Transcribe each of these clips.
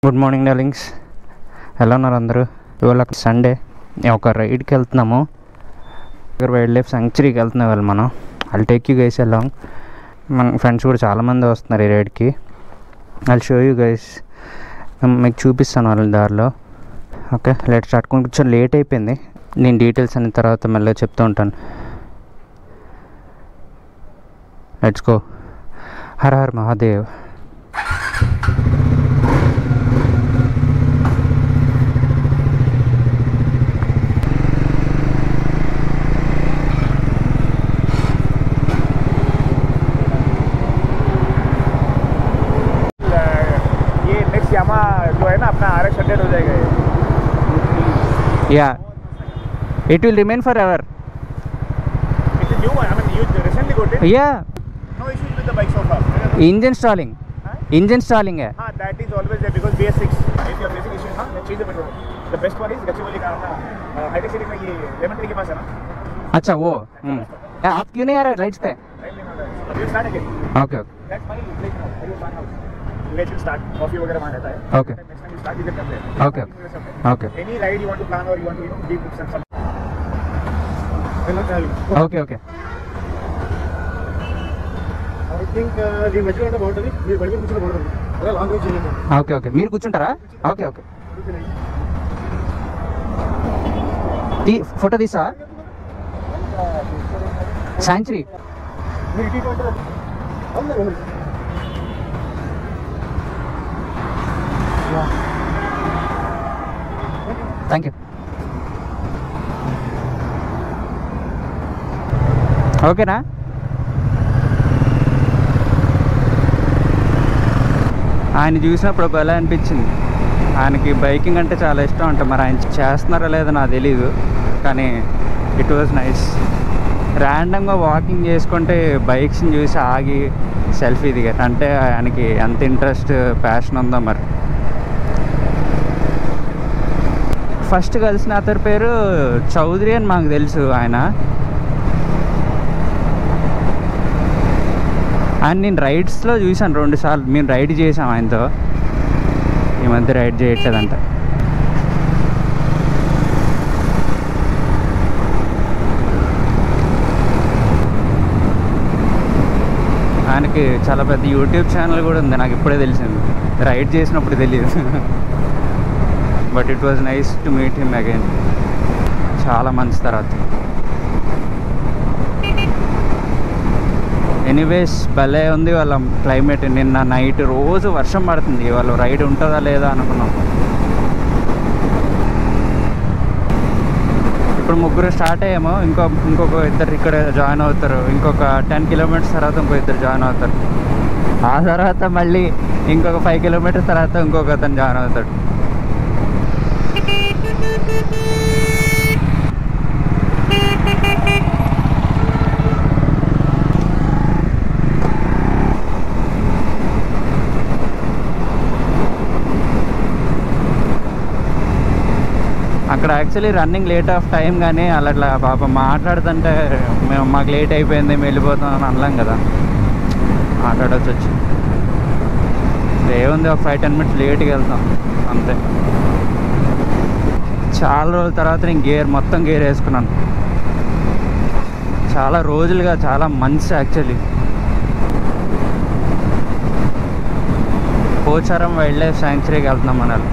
Good morning darlings, ఎలా ఉన్నారు అందరూ? ఇవాళ సండే ఒక రైడ్కి వెళ్తున్నాము. వైల్డ్ లైఫ్ సాంక్చురీకి వెళ్తున్నాం ఇవాళ మనం. I'll take you guys along. మన ఫ్రెండ్స్ కూడా చాలామంది వస్తున్నారు ఈ రైడ్కి. ఐల్ షో యూ గైస్, మీకు చూపిస్తాను వాళ్ళ దారిలో. Okay, let start. కొంచెం లేట్ అయిపోయింది, నేను డీటెయిల్స్ అన్న తర్వాత మళ్ళీ చెప్తూ ఉంటాను. Let's go. హర హర్ మహాదేవ్. जो है ना अपना RX 100 हो जाएगा ये. Yeah, it will remain forever. It's a new one. I mean, you recently got it. Yeah, No issues with the bike so far. engine stalling. Huh? Engine stalling है. हाँ, that is always there because BS6. If you are facing issues, हाँ, change the petrol. The best one is Gachibowli का अपना hi tech city में ये lemon tree के पास है ना. अच्छा वो आप क्यों नहीं आ रहे राइड्स पे? Right lane आता है. You start again. Okay okay That's my place now. Are you fine now? You guys will start. Coffee वगैरह वहाँ रहता है. Okay. Next time you start, you get them there. Okay. Okay. Any ride you want to plan or you want to give books and something. Okay okay. I think the metro on the boundary. We will go to the boundary. अरे long way चलेंगे. Okay okay, మీరు కూర్చుంటారా? Okay okay. Photo తీసా sanctuary? Thank you. ఓకేనా? ఆయన చూసినప్పుడు ఒక ఎలా అనిపించింది, ఆయనకి బైకింగ్ అంటే చాలా ఇష్టం అంట. మరి ఆయన చేస్తున్నారో లేదో నాకు తెలీదు, కానీ ఇట్ వాజ్ నైస్. ర్యాండమ్గా వాకింగ్ చేసుకుంటే బైక్స్ని చూసి ఆగి సెల్ఫీ దిగారు అంటే ఆయనకి ఎంత ఇంట్రెస్ట్, ప్యాషన్ ఉందో మరి. ఫస్ట్ కలిసిన అతని పేరు చౌదరి అని మాకు తెలుసు. ఆయన నేను రైడ్స్లో చూసాను 2 సార్లు. మేము రైడ్ చేసాం ఆయనతో. ఈ మధ్య రైడ్ చేయట్లేదంట. ఆయనకి చాలా పెద్ద యూట్యూబ్ ఛానల్ కూడా ఉంది, నాకు ఇప్పుడే తెలిసింది. రైడ్ చేసినప్పుడు తెలియదు. But it was nice to meet him again, చాలా మంచి తర్వాత. ఎనీవేస్ భలే ఉంది వాళ్ళ క్లైమేట్. నిన్న నైట్ రోజు వర్షం పడుతుంది. వాళ్ళు రైడ్ ఉంటుందా లేదా అనుకున్నాం. ఇప్పుడు ముగ్గురు స్టార్ట్ అయ్యాము. ఇంకొక ఇద్దరు ఇక్కడ జాయిన్ అవుతారు. ఇంకొక 10 కిలోమీటర్స్ తర్వాత ఇంకో ఇద్దరు జాయిన్ అవుతారు. ఆ తర్వాత మళ్ళీ ఇంకొక 5 కిలోమీటర్స్ తర్వాత ఇంకొక అతను జాయిన్ అవుతాడు. అక్కడ actually running late of time, కానీ అలా పాపం మాట్లాడుతుంటే మాకు లేట్ అయిపోయింది మేము వెళ్ళిపోతాం అని అనలేం కదా, మాట్లాడవచ్చు వచ్చి. ఏముంది, ఒక 5-10 మినిట్స్ లేట్గా వెళ్తాం అంతే. చాలా రోజుల తర్వాత నేను మొత్తం గేర్ వేసుకున్నాను. చాలా రోజులుగా, చాలా months actually. Pocharam wildlife సాంక్చురీకి వెళ్తున్నాం అన్నారు.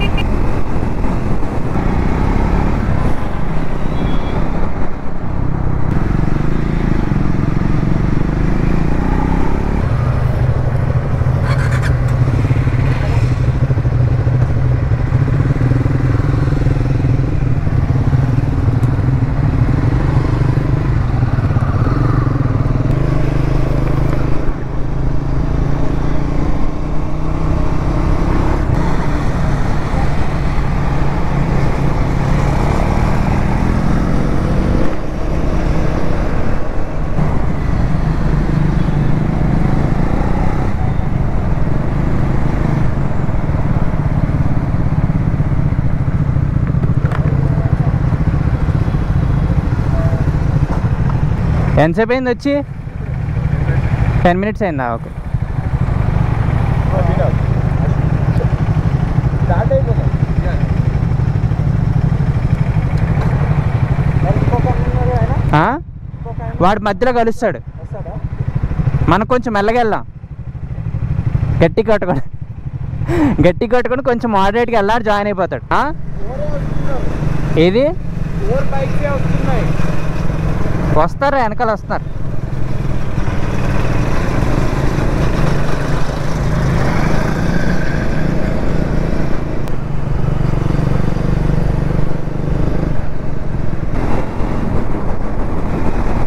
ఎంతసేపు అయింది వచ్చి? 10 మినిట్స్ అయిందా? ఓకే. स्टार्ट వాడు మధ్యలో కలుస్తాడు. మనం కొంచెం మెల్లగా వెళ్దాం. గట్టి కట్టుకొని కొంచెం మోడరేట్గా వెళ్ళాడు, జాయిన్ అయిపోతాడు. ఏది వస్తారా? వెనకాల వస్తున్నారు.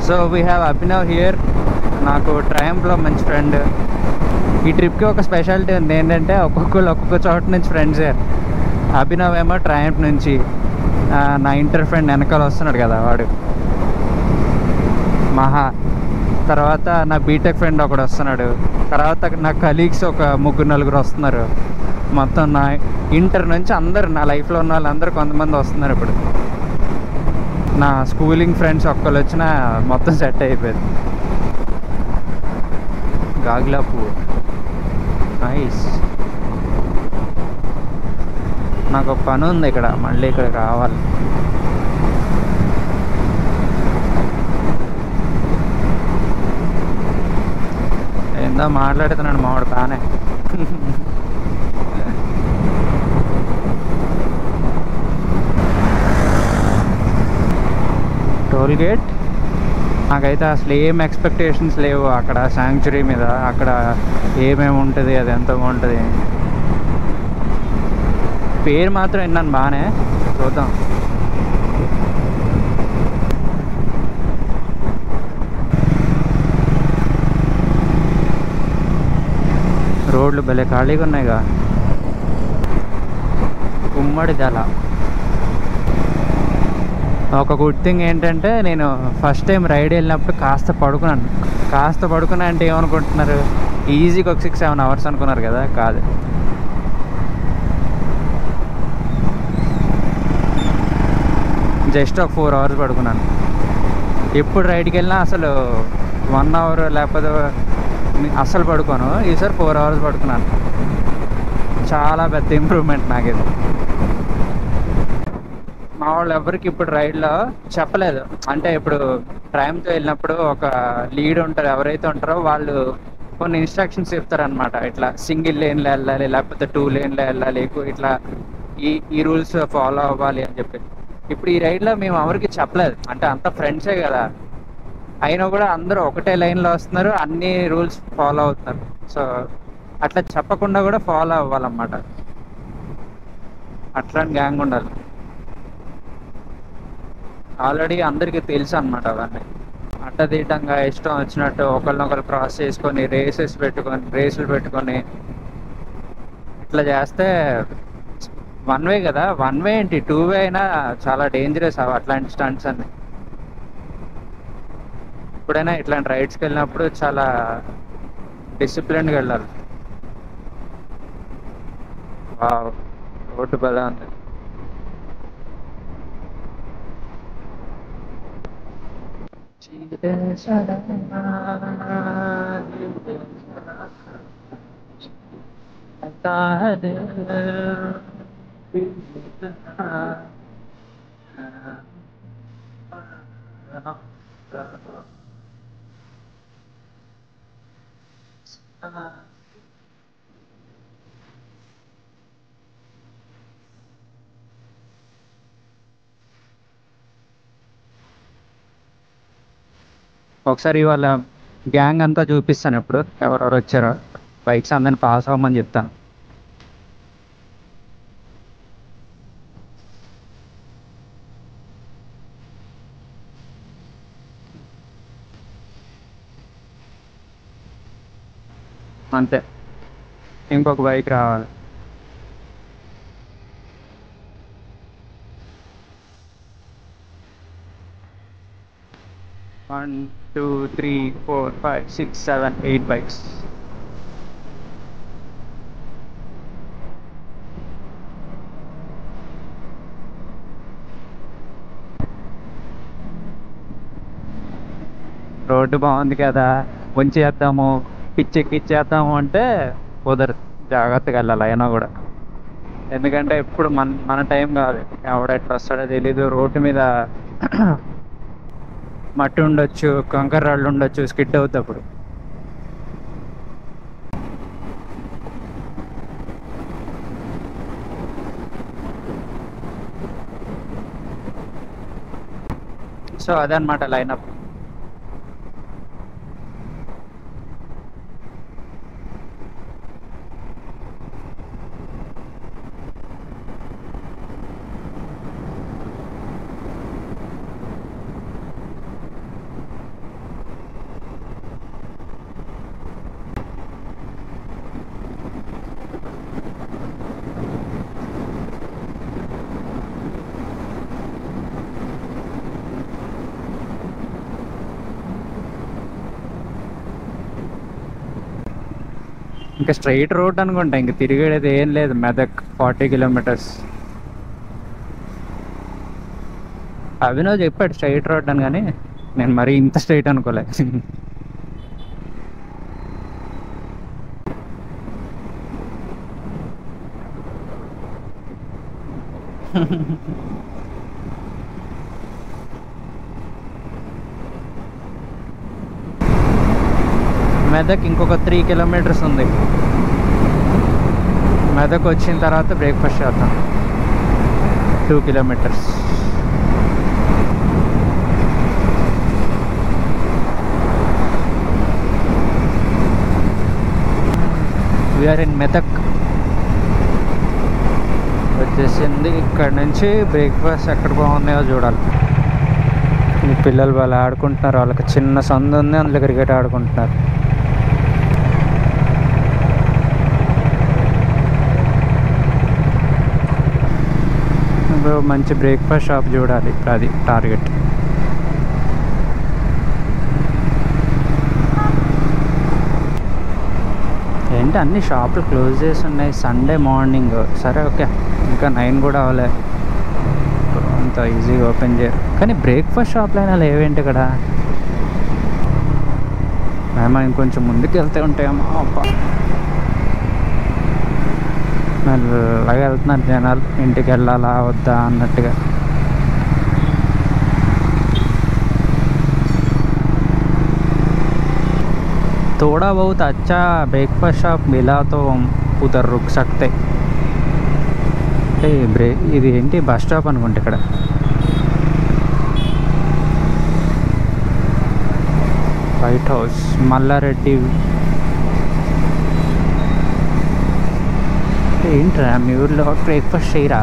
So we have Abhinav here. నాకు ట్రయంఫ్లో మంచి ఫ్రెండ్. ఈ ట్రిప్కి ఒక స్పెషాలిటీ ఉంది ఏంటంటే ఒక్కొక్కరు ఒక్కొక్క చోట నుంచి ఫ్రెండ్స్. అభినవ్ ఏమో ట్రయంఫ్ నుంచి, నా ఇంటర్ ఫ్రెండ్ వెనకాల వస్తున్నాడు కదా వాడు మహా, తర్వాత నా బీటెక్ ఫ్రెండ్ ఒకడు వస్తున్నాడు, తర్వాత నా కలీగ్స్ ఒక 3-4 వస్తున్నారు. మొత్తం నా ఇంటర్ నుంచి అందరు, నా లైఫ్లో ఉన్న వాళ్ళందరూ కొంతమంది వస్తున్నారు. ఇప్పుడు నా స్కూలింగ్ ఫ్రెండ్స్ ఒక్కళ్ళు వచ్చినా మొత్తం సెట్ అయిపోయింది. గాగ్లా పువ్వు నైస్. నాకు ఒక పని ఉంది ఇక్కడ, మళ్ళీ ఇక్కడ రావాలి. ఏందో మాట్లాడుతున్నాడు మావాడు బాగానే. Toll gate. నాకైతే అసలు ఏం ఎక్స్పెక్టేషన్స్ లేవు అక్కడ శాంక్చురీ మీద. అక్కడ ఏమేమి ఉంటుంది, అది ఎంత బాగుంటుంది. పేరు మాత్రం విన్నాను బాగానే. చూద్దాం. రోడ్లు భలే ఖాళీగా ఉన్నాయిగా. ఉమ్మడి దళ. ఒక గుడ్ థింగ్ ఏంటంటే నేను ఫస్ట్ టైం రైడ్ వెళ్ళినప్పుడు కాస్త పడుకున్నా అంటే ఏమనుకుంటున్నారు, ఈజీగా ఒక 6-7 అవర్స్ అనుకున్నారు కదా. కాదు, జస్ట్ ఒక 4 అవర్స్ పడుకున్నాను. ఎప్పుడు రైడ్కి వెళ్ళినా అసలు 1 అవర్ లేకపోతే అస్సలు పడుకోను. ఈసారి 4 అవర్స్ పడుకున్నాను. చాలా పెద్ద ఇంప్రూవ్మెంట్ నాకు ఇది. మా వాళ్ళు ఎవరికి ఇప్పుడు రైడ్లో చెప్పలేదు. అంటే ఇప్పుడు ట్రైమ్తో వెళ్ళినప్పుడు ఒక లీడ్ ఉంటారు, ఎవరైతే ఉంటారో వాళ్ళు కొన్ని ఇన్స్ట్రక్షన్స్ చెప్తారనమాట. ఇట్లా సింగిల్ లేన్లో వెళ్ళాలి, లేకపోతే 2 లేన్లో వెళ్ళాలి, ఇట్లా ఈ రూల్స్ ఫాలో అవ్వాలి అని చెప్పి. ఇప్పుడు ఈ రైడ్లో మేము ఎవరికి చెప్పలేదు. అంటే అంత ఫ్రెండ్సే కదా, అయినా కూడా అందరూ ఒకటే లైన్లో వస్తున్నారు, అన్ని రూల్స్ ఫాలో అవుతున్నారు. సో అట్లా చెప్పకుండా కూడా ఫాలో అవ్వాలన్నమాట. అట్లాంటి గ్యాంగ్ ఉండాలి. ఆల్రెడీ అందరికీ తెలుసు అన్నమాట అవన్నీ. అడ్డదిడ్డంగా ఇష్టం వచ్చినట్టు ఒకరినొకరు క్రాస్ చేసుకొని రేసులు పెట్టుకొని ఇట్లా చేస్తే 1 వే కదా. 1 వే ఏంటి, 2 వే అయినా చాలా డేంజరస్ అట్లాంటి స్టంట్స్ అన్ని. ఎప్పుడైనా ఇట్లాంటి రైడ్స్కి వెళ్ళినప్పుడు చాలా డిసిప్లిన్గా వెళ్ళాలి. రోడ్డు బలా ఉంది. ఒకసారి వాళ్ళ గ్యాంగ్ అంతా చూపిస్తాను. ఇప్పుడు ఎవరెవరు వచ్చారో బైక్స్ అందరిని పాస్ అవ్వమని చెప్తాను. అంతే, ఇంకొక బైక్ రావాలి. One, 2, 3, 4, 5, 6, 7, 8 bikes. రోడ్డు బాగుంది కదా, ఉంచేద్దాము, పిచ్చెక్కిచ్చేద్దాము అంటే కుదరదు. జాగ్రత్తగా వెళ్ళాలి అయినా కూడా. ఎందుకంటే ఇప్పుడు మన టైం కాదు, ఎవడ ఎట్లా వస్తాడో తెలీదు. రోడ్డు మీద మట్టి ఉండొచ్చు, కంకర రాళ్ళు ఉండొచ్చు, స్కిడ్ అవుతప్పుడు. సో అదనమాట లైనప్. ఇంకా స్ట్రైట్ రోడ్ అనుకుంటా, ఇంక తిరిగేది ఏం లేదు. మెదక్ 40 కిలోమీటర్స్. అభినవ్ చెప్పాడు స్ట్రైట్ రోడ్ అని, కానీ నేను మరీ ఇంత స్ట్రైట్ అనుకోలే. మెదక్ ఇంకొక 3 కిలోమీటర్స్ ఉంది. మెదక్ వచ్చిన తర్వాత బ్రేక్ఫాస్ట్ చేద్దాం. 2 కిలోమీటర్స్. వీఆర్ ఇన్ మెదక్ వచ్చేసింది. ఇక్కడ నుంచి బ్రేక్ఫాస్ట్ ఎక్కడ బాగున్నాయో చూడాలి. ఈ పిల్లలు వాళ్ళు ఆడుకుంటున్నారు, వాళ్ళకి చిన్న సందు ఉంది, అందులో క్రికెట్ ఆడుకుంటున్నారు. మంచి బ్రేక్ఫాస్ట్ షాప్ చూడాలి, అది టార్గెట్. ఏంటి అన్ని షాపులు క్లోజ్ చేసి ఉన్నాయి, సండే మార్నింగ్. సరే ఓకే, ఇంకా 9 కూడా అవ్వలే, అంత ఈజీగా ఓపెన్ చేయరు. కానీ బ్రేక్ఫాస్ట్ షాప్లు అయినా లేవేంటి ఇక్కడ? మేము ఇంకొంచెం ముందుకు వెళ్తే ఉంటాయేమో. అబ్బా, మెల్లగా వెళ్తున్నారు జనాలు, ఇంటికి వెళ్ళాలా వద్దా అన్నట్టుగా. थोड़ा बहुत अच्छा ब्रेकफास्ट शॉप मिला तो हम उधर रुक सकते. ఇది ఏంటి బస్ స్టాప్ అనుకుంటే ఇక్కడ. White House, Mallareddy. ఏంట్రా మీ ఊర్లో బ్రేక్ఫాస్ట్ చేయరా?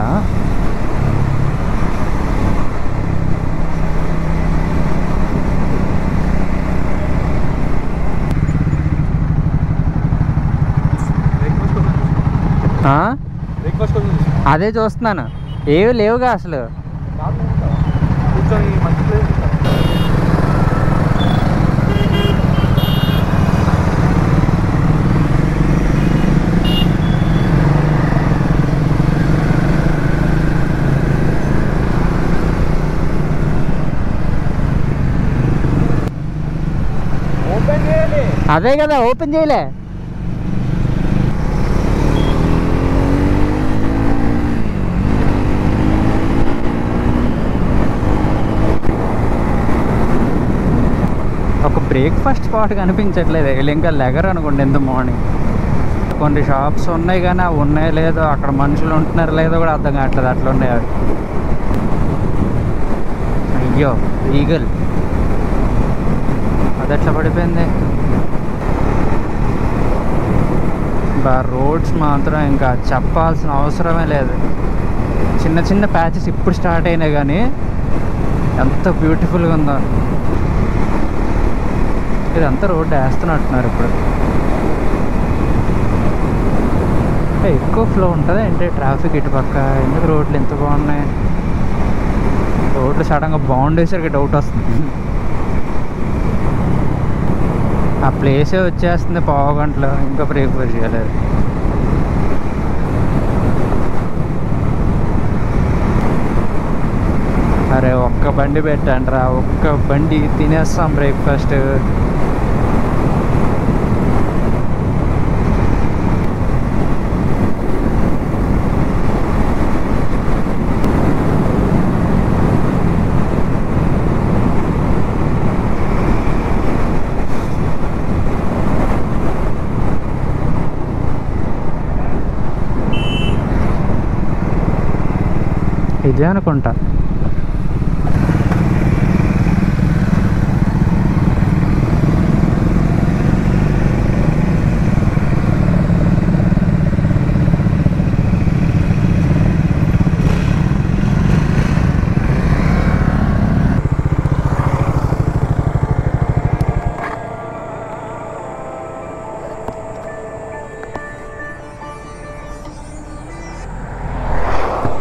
అదే చూస్తున్నాను, ఏవి లేవుగా అసలు. అదే కదా, ఓపెన్ చేయలే. ఒక బ్రేక్ఫాస్ట్ స్పాట్ కనిపించట్లేదు. ఇంకా లెగర్ అనుకోండి ఎంత మార్నింగ్. కొన్ని షాప్స్ ఉన్నాయి కానీ అవి ఉన్నాయో లేదో, అక్కడ మనుషులు ఉంటున్నారో లేదో కూడా అర్థం కావట్లేదు, అట్లా ఉన్నాయి అవి. అయ్యో ఈగల్, అది ఎట్లా పడిపోయింది. రోడ్స్ మాత్రం ఇంకా చెప్పాల్సిన అవసరమే లేదు. చిన్న చిన్న ప్యాచెస్ ఇప్పుడు స్టార్ట్ అయినాయి కానీ ఎంత బ్యూటిఫుల్గా ఉందో. ఇదంతా రోడ్డు వేస్తున్నట్టున్నారు ఇప్పుడు. ఎక్కువ ఫ్లో ఉంటుంది అంటే ట్రాఫిక్ ఇటుపక్క. ఎందుకు రోడ్లు ఎంత బాగున్నాయి, రోడ్లు సడన్గా బాగుండేసరికి డౌట్ వస్తుంది. ఆ ప్లేసే వచ్చేస్తుంది పావు గంటలో, ఇంకా బ్రేక్ఫాస్ట్ చేయలేదు. అరే ఒక్క బండి పెట్టండి రా, ఒక్క బండి తినేస్తాం బ్రేక్ఫాస్ట్. ఇదే అనుకుంటా.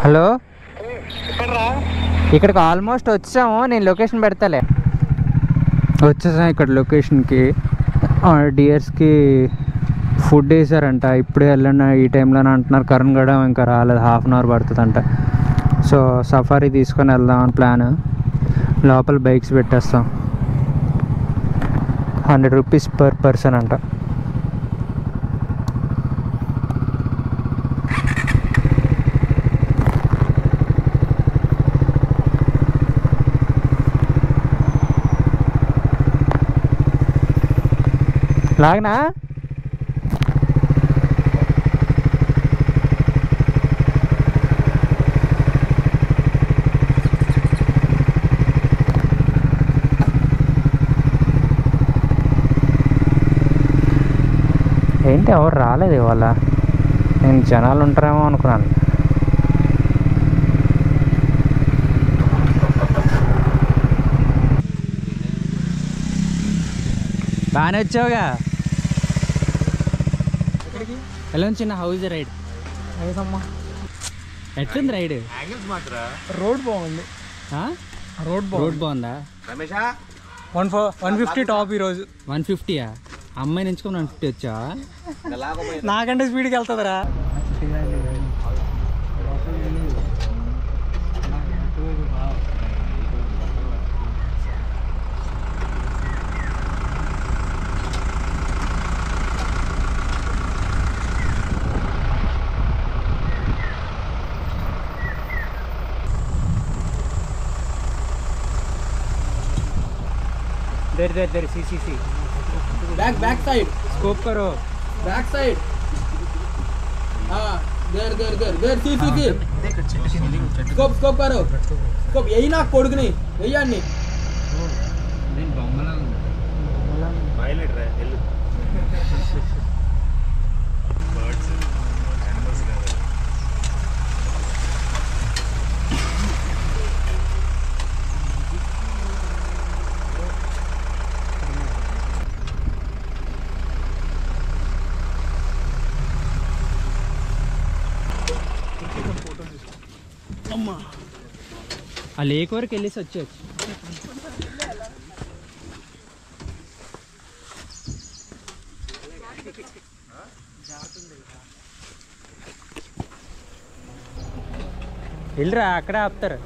హలో, ఇక్కడికి ఆల్మోస్ట్ వచ్చాము. నేను లొకేషన్ పెడతాలే. వచ్చేసాం ఇక్కడ లొకేషన్కి. డియర్స్కి ఫుడ్ వేసారంట. ఇప్పుడే వెళ్ళండి ఈ టైంలోనే అంటున్నారు. కరణ్గడ ఇంకా రాలేదు, హాఫ్ అన్ అవర్ పడుతుందంట. సో సఫారీ తీసుకొని వెళ్దామని ప్లాన్. లోపల బైక్స్ పెట్టేస్తాం. 100 రూపీస్ పర్ పర్సన్ అంట. లాగనా? ఏంటి ఎవరు రాలేదు ఇవాళ? నేను జనాలు ఉంటారేమో అనుకున్నాను. బాగానే వచ్చావుగా. ఎలా చిన్న హౌస్ రైడ్ ఎట్లుంది రైడ్? రోడ్ బాగుంది. రోడ్ బాగుందా? 150 టాప్ ఈరోజు. 150యా? అమ్మాయి నుంచుకొని 150 వచ్చావా? నాకంటే స్పీడ్కి వెళ్తుందిరా. देर सी बैक साइड स्कोप करो. Back side. हाँ देर सी स्कोप करो. स्कोप यही ना कोडगनी यही अन्नी ఆ లేక్ వరకు వెళ్ళేసి వచ్చేయచ్చు. వెళ్ళరా, అక్కడే ఆపుతారు.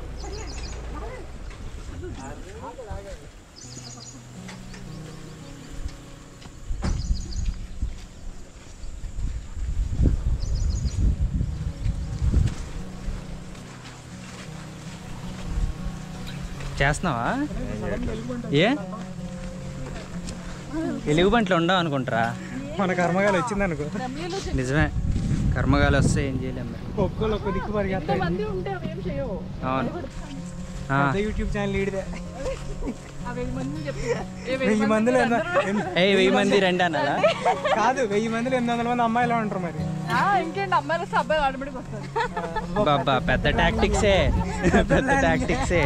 చేస్తున్నావా? ఏ ఎలుగు బంట్లు ఉండవు అనుకుంటారా? మన కర్మగాలు వచ్చింది అనుకో. నిజమే, కర్మగాలు వస్తే ఏం చేయలేము. ఒక్కోళ్ళు ఒక్కో దిక్కు పరిగెత్తాయి. అవును. YouTube channel ఈడిదే. 1000 మందిలో 1000 మంది రండి అన్నారా? కాదు, 1000 మందిలో 800 మంది అమ్మాయిలు ఉంటారు. మరి ఇంకేంటి, అమ్మాయిలు వస్తే అబ్బాయిలు ఆటోమేటిక్ వస్తారు. బాబా పెద్ద టాక్టిక్సే, పెద్ద టాక్టిక్సే.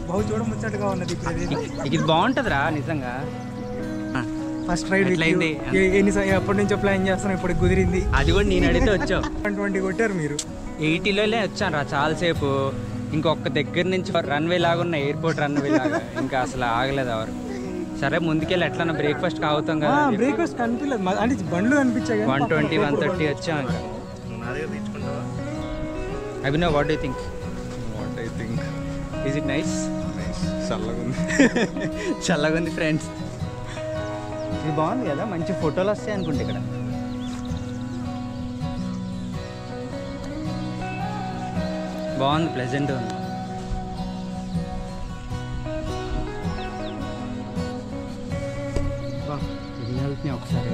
బాగా చూడ ముచ్చటగా ఉన్నది. ఇది బాగుంటుందిరా నిజంగా. ఫస్ట్ రైడ్ ఎట్లయింది? ఎప్పటి నుంచో ప్లాన్ చేస్తాను, ఇప్పుడు కుదిరింది. అది కూడా నేను అడిగితే వచ్చావు. 120 కొట్టారు మీరు. 80లోనే వచ్చాను రా చాలాసేపు. ఇంకొక దగ్గర నుంచి రన్వే లాగా ఉన్న ఎయిర్పోర్ట్ రన్వే లాగా ఇంకా అసలు ఆగలేదు ఎవరు. సరే ముందుకెళ్ళి ఎట్లా బ్రేక్ఫాస్ట్ కావుతాం కదా. బ్రేక్ఫాస్ట్ కనిపించలేదు అంటే బండ్లు కనిపించాయి. 120, 130 వచ్చాం ఇంకా. Abhinav, what do think? Is it nice? చల్లగా ఉంది ఫ్రెండ్స్. ఇది బాగుంది కదా, మంచి ఫోటోలు వస్తాయి అనుకుంటే ఇక్కడ. బాగుంది, ప్లెజెంట్ ఉంది. వెళ్తున్నాయి ఒకసారి.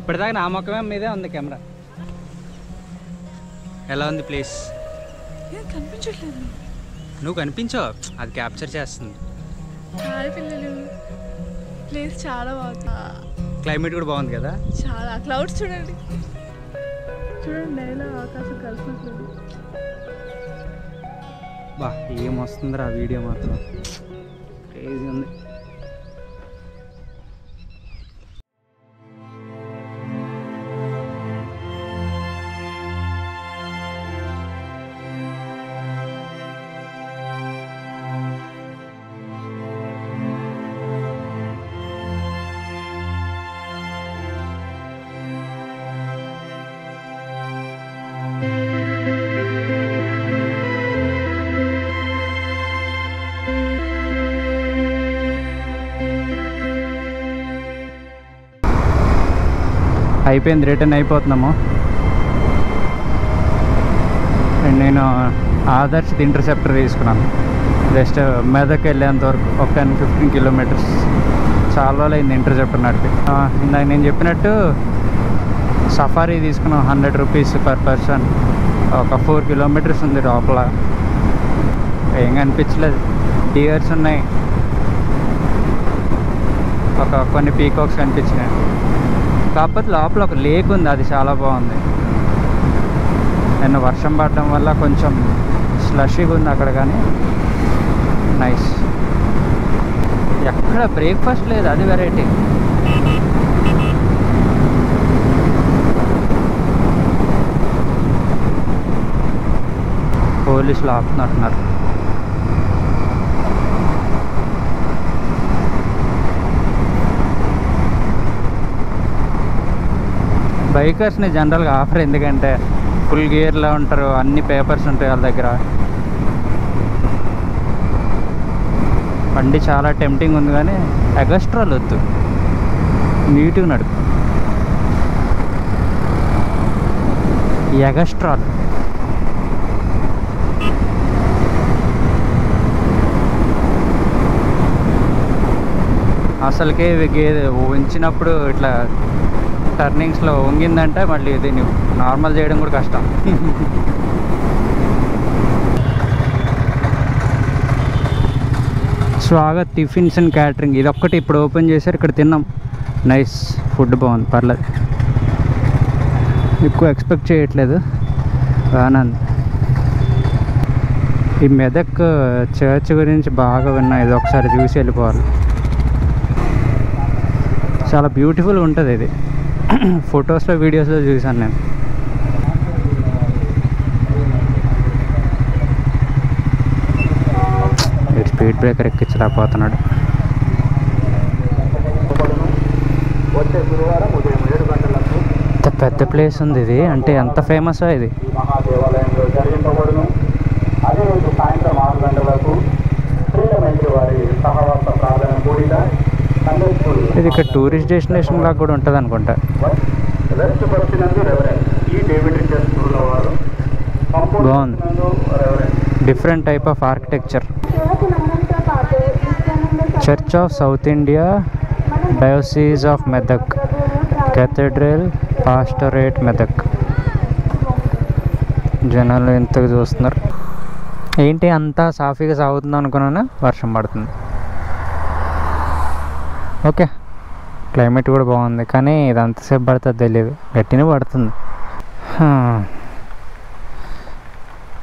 ఇప్పటిదాకా నా ముఖమే మీదే ఉంది కెమెరా. ఎలా ఉంది ప్లేస్? కనిపించట్లేదు. నువ్వు కనిపించావు, అది క్యాప్చర్ చేస్తుంది. హాయ్ పిల్లలు, ప్లేస్ చాలా బాగుంది. క్లైమేట్ కూడా బాగుంది కదా. చాలా క్లౌడ్స్ చూడండి, చూడండి నేల ఆకాశం కలిసినట్లేదు. బా ఏం వస్తుందిరా వీడియో మాత్రం క్రేజీ ఉంది. అయిపోయింది, రిటర్న్ అయిపోతున్నాము. అండ్ నేను ఆదర్శ్ ఇంటర్సెప్టర్ తీసుకున్నాను. జస్ట్ మెదక్ వెళ్ళేంత వరకు ఒక 10-15 కిలోమీటర్స్. చాలా రోజులు అయింది ఇంటర్సెప్టర్ నడిపి. ఇందాక నేను చెప్పినట్టు సఫారీ తీసుకున్నాం, 100 రూపీస్ పర్ పర్సన్. ఒక 4 కిలోమీటర్స్ ఉంది లోపల. ఏం కనిపించలేదు. డియర్స్ ఉన్నాయి, కొన్ని పీకాక్స్ కనిపించినాయి. కాకపోతే లోపల ఒక లేక్ ఉంది, అది చాలా బాగుంది. నిన్న వర్షం పడడం వల్ల కొంచెం స్లషీగా ఉంది అక్కడ, కానీ నైస్. ఎక్కడ బ్రేక్ఫాస్ట్ లేదు, అది వెరైటీ. పోలీసులు ఆపుతున్నట్టున్నారు. బైకర్స్ని జనరల్గా ఆఫర్, ఎందుకంటే ఫుల్ గేర్లో ఉంటారు, అన్ని పేపర్స్ ఉంటాయి వాళ్ళ దగ్గర. బండి చాలా టెంప్టింగ్ ఉంది, కానీ ఎగస్ట్రాలు వద్దు, నీట్గా నడుపు. ఎగస్ట్రాల్ అసలుకే ఉంచినప్పుడు ఇట్లా టర్నింగ్స్లో వంగిందంటే మళ్ళీ దీన్ని నార్మల్ చేయడం కూడా కష్టం. స్వాగత్ టిఫిన్స్ అండ్ క్యాటరింగ్, ఇది ఒక్కటి ఇప్పుడు ఓపెన్ చేశారు. ఇక్కడ తిన్నాం, నైస్ ఫుడ్, బాగుంది, పర్లేదు. ఎక్కువ ఎక్స్పెక్ట్ చేయట్లేదు, బాగానే ఉంది. ఈ మెదక్ చర్చ్ గురించి బాగా విన్నా, ఇది ఒకసారి చూసి వెళ్ళిపోవాలి. చాలా బ్యూటిఫుల్గా ఉంటుంది ఇది. ఫొటోస్లో వీడియోస్లో చూసాను నేను. స్పీడ్ బ్రేకర్ ఎక్కించలేకపోతున్నాడు. ఇంత పెద్ద ప్లేస్ ఉంది ఇది, అంటే ఎంత ఫేమస్ ఇది. ఇది ఇక్కడ టూరిస్ట్ డెస్టినేషన్ లాగా కూడా ఉంటుంది అనుకుంటా. బాగుంది, different type of architecture. Church of south India diocese of Medak, cathedral pastorate Medak. జనాలు ఎంతగా చూస్తున్నారు. ఏంటి అంతా సాఫీగా సాగుతుంది అనుకున్నాను, వర్షం పడుతుంది. ఓకే, క్లైమేట్ కూడా బాగుంది, కానీ ఇది అంతసేపు పడుతుంది తెలియదు, గట్టినే పడుతుంది.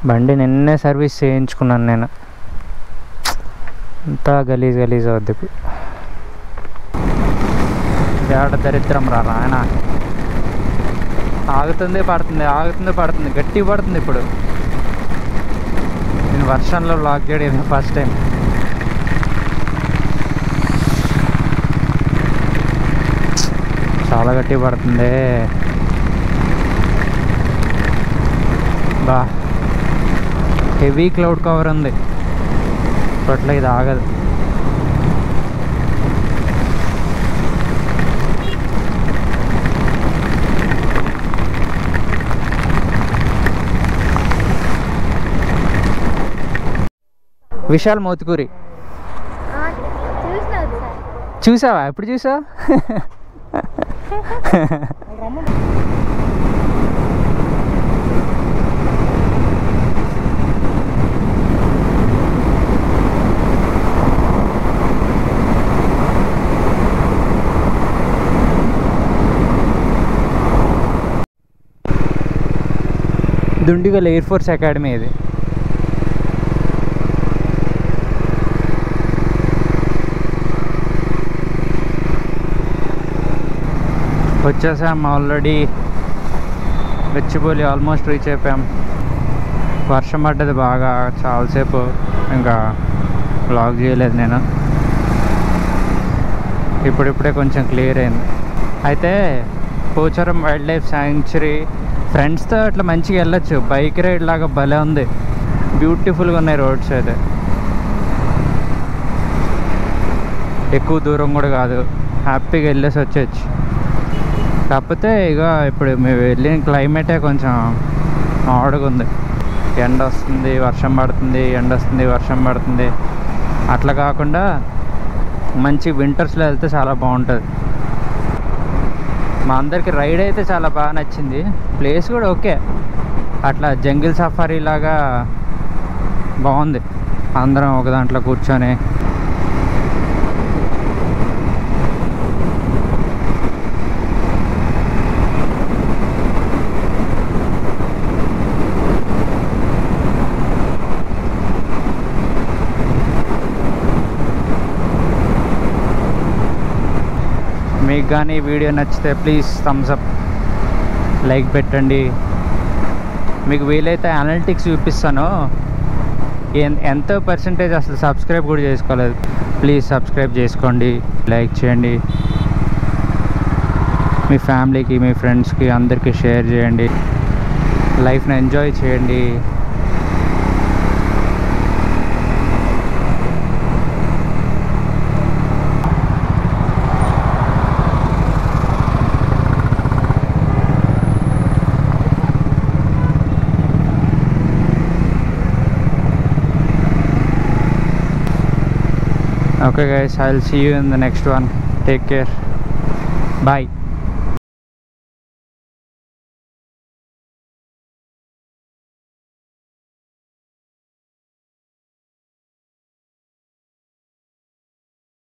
బండి నిన్నే సర్వీస్ చేయించుకున్నాను నేను, అంతా గలీజ్ గలీజ్ అవుద్ది. ఏడ దరిద్రం రా ఆయన. ఆగుతుంది పడుతుంది, ఆగుతుంది పడుతుంది, గట్టి పడుతుంది. ఇప్పుడు నేను వర్షంలో బ్లాక్ చేయడం ఫస్ట్ టైం. చాలా గట్టి పడుతుంది. బా హెవీ క్లౌడ్ కవర్ ఉంది, ఇప్పట్లో ఇది ఆగదు. విశాల్ మోతుకూరి చూసావా? ఎప్పుడు చూసావా? దుండిగల్ ఎయిర్ ఫోర్స్ అకాడమీ ఇది. వచ్చేసాం ఆల్రెడీ. గచ్చిబౌలి ఆల్మోస్ట్ రీచ్ అయిపోయాం. వర్షం పడ్డది బాగా, చాలాసేపు ఇంకా బ్లాగ్ చేయలేదు నేను. ఇప్పుడిప్పుడే కొంచెం క్లియర్ అయింది. అయితే పోచారం వైల్డ్ లైఫ్ శాంక్చురీ ఫ్రెండ్స్తో అట్లా మంచిగా వెళ్ళొచ్చు. బైక్ రైడ్ లాగా భలే ఉంది, బ్యూటిఫుల్గా ఉన్నాయి రోడ్స్ అయితే. ఎక్కువ దూరం కూడా కాదు, హ్యాపీగా వెళ్ళేసి వచ్చేయచ్చు. కాకపోతే ఇక ఇప్పుడు మేము వెళ్ళిన క్లైమేటే కొంచెం మామూలుగా ఉంది. ఎండ వస్తుంది, వర్షం పడుతుంది, ఎండ వస్తుంది, వర్షం పడుతుంది. అట్లా కాకుండా మంచి వింటర్స్లో వెళ్తే చాలా బాగుంటుంది. మా అందరికి రైడ్ అయితే చాలా బాగా నచ్చింది. ప్లేస్ కూడా ఓకే, అట్లా జంగిల్ సఫారీ లాగా బాగుంది. అందరం ఒక దాంట్లో కూర్చొని మీకు కానీ వీడియో నచ్చితే ప్లీజ్ థమ్స్ అప్, లైక్ పెట్టండి. మీకు వీలైతే అనలిటిక్స్ చూపిస్తాను, ఎంత పర్సెంటేజ్ అసలు సబ్స్క్రైబ్ కూడా చేసుకోలేదు. ప్లీజ్ సబ్స్క్రైబ్ చేసుకోండి, లైక్ చేయండి, మీ ఫ్యామిలీకి మీ ఫ్రెండ్స్కి అందరికీ షేర్ చేయండి. లైఫ్ని ఎంజాయ్ చేయండి. Okay guys, I'll see you in the next one. Take care. Bye.